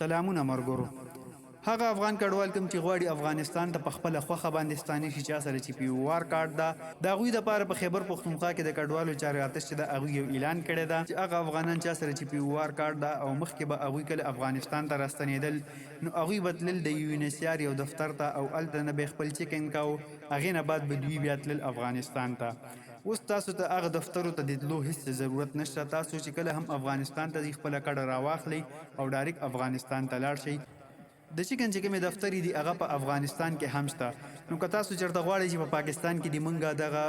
سلامونه مرګرو. هغه افغان کډوال کوم چې غواړي افغانستان ته په خپل خوخه باندې ستاني شي چا سره چې پی او آر کارت دا د هغوی دپاره په خیبر پښتونخوا کې د کډوالو چارې آتش چې د هغوی یو اعلان کړی ده چې هغه افغانان چا سره چې پی او آر کارت دا او مخکې به هغوی کله افغانستان ته راستنېدل نو هغوی به تلل د یو ان ایچ سی آر یو دفتر ته او هلته نه به خپل چیک ان کاوه هغې نه بعد به دوی بیا تلل افغانستان ته. اوس تاسو ته هغه دفترو ته د تلو هېڅ ضرورت نشته. تاسو چې کله هم افغانستان ته ځئ خپله کډه راواخلئ او ډایرکټ افغانستان ته لاړ شئ. د چیکن چې کومې دفترې دي هغه په افغانستان کې هم شته. نو که تاسو چېرته غواړئ چې په پاکستان کې د مونږه دغه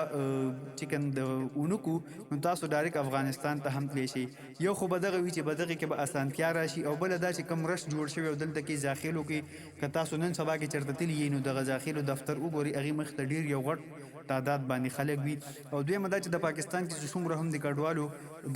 چیکن د ونکو نو تاسو ډایرکټ افغانستان ته هم تلی شئ. یو خو به دغه وي چې په دغې کې به اسانتیا راشي او بله دا چې کوم رش جوړ شوی او دلته کې زاخیلو کې که تاسو نن سبا کې چېرته تلي یئ نو دغه زاخیلو دفتر وګورئ هغې مخې ته ډېر یو غټ تعداد باندې خلک وي. او دویمه دا چې د پاکستان کې چې څومره هم د کډوالو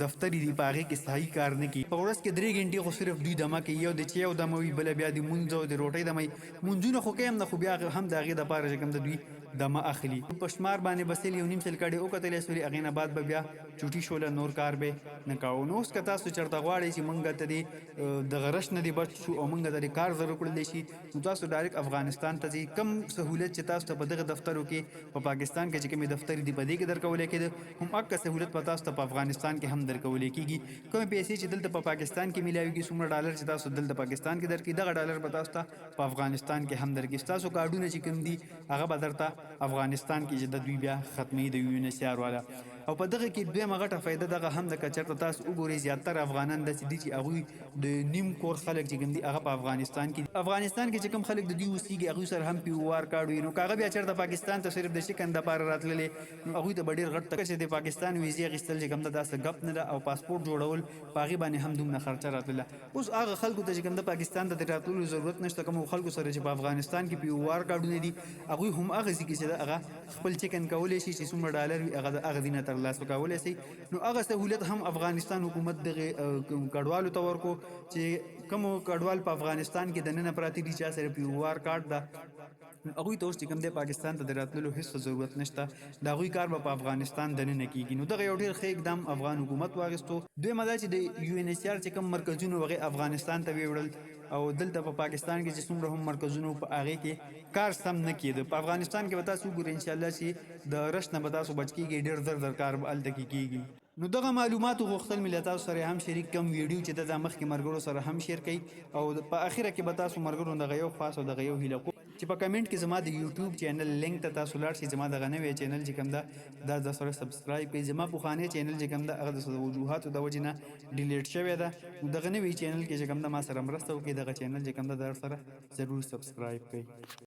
دفترې دي په هغې کې صحیح کار نه کوي. په ورځ کې 3 غنټې خو صرف دوی دمه کوي. یو د چایو دمه وي بله بیا د مونځ او د روټۍ دمه وي. مونځونه خو کوي هم نه خو بیا هم د هغې دپاره چې کوم د دوی دمه اخلي. په شمار باندې به سل 1.5 سل کډې وکتلی سولې هغې نه بعد به بیا چوټي شوله نور کار به نه کوو. نو اوس که تاسو چېرته غواړئ چې مونږ ته د دغه رش نه دې بچ شو او مونږ ته د کار ضرور کړلی شي نو تاسو ډایرکټ افغانستان ته ځئ. کم سهولت چې تاسو ته په دغه دفترو کې په پاکستان کې چې کومې دفترې دي په دې کې درکولی کېده هم هغه سهولت په تاسو ته په افغانستان کې هم درکولی کېږي. کومې پیسې چې دلته په پاکستان کې میلاویږي څومره ډالر چې تاسو دلته پاکستان کې درکړي دغه ډالر به تاسو ته په افغانستان کې هم درکړي. ستاسو کارډونه چې کوم دي هغه به درته افغانستان کې چې د دوی بیا ختموي د یو ان ایچ سی آر والا. او په دغه کې دویمه غټه فایده دغه هم ده که چېرته تاسو وګورئ زیاتره افغانان داسې دي چې هغوی د نیم کور خلک چې کوم دي هغه په افغانستان کې دي. افغانستان کې چې کوم خلک د دوی اوسېږي هغوی سره هم پی او آر کارډ وي. نو که هغه بیا چېرته پاکستان ته صرف د چکن دپاره راتللی نو هغوی ته به ډېر غټ چې د پاکستان ویزې اخیستل چې کوم ده دا څه ګپ نه ده او پاسپورټ جوړول په هغې باندې هم دومره خرچه راتلله. اوس هغه خلکو ته چې کوم ده پاکستان ته د راتللو ضرورت نشته. کومو خلکو سره چې په افغانستان کې پی او آر کارډونه دي هغوی هم هغسې کې چې ده هغه خپل چکن کولی شي چې څومره ډالر وي هغه د هغه دي نه ترلاسه کولی شي. نو هغه سهولت هم افغانستان حکومت دغې کډوالو ته ورکو چې کومو کډوال په افغانستان کې دننه پراته دي چا سره پی او آر کارډ ده هغوی ته اوس چې کوم دی پاکستان ته د راتللو هېڅ ضرورت نشته. د هغوی کار به په افغانستان دننه کېږي. نو دغه یو ډېر ښه اقدام افغان حکومت واخیستو. دویمه دا چې د یو ان ایچ سی آر چې کوم مرکزونه هغې افغانستان ته ویوړل او دلته په پاکستان کې چې څومره هم مرکزونه په هغې کې کار سم نه کېده. په افغانستان کې به تاسو وګورئ انشاءالله چې د رش نه به تاسو بچ کېږئ ډېر زر کار به هلته کې کېږي. نو دغه معلوماتو غوښتل مې له تاسو سره هم شریک کم ویډیو چې د مخکې ملګرو سره هم شیر کړئ او په اخره کې به تاسو ملګرو دغه یو خاص او دغه یو هیله کوم چې په کمنټ کې زما د یوټیوب چینل لینک ته تاسو لاړ شئ. زما دغه نوی چینل چې کوم ده دا د سره سبسکرایب کړئ. زما پخوانی چینل چې کوم ده هغه د وجوهاتو د وجې نه ډیلیټ شوی ده. نو دغه نوی چینل کې چې کوم ده ما سره مرسته وکړئ. دغه چینل چې کوم ده در سره ضرور سبسکرایب کړئ.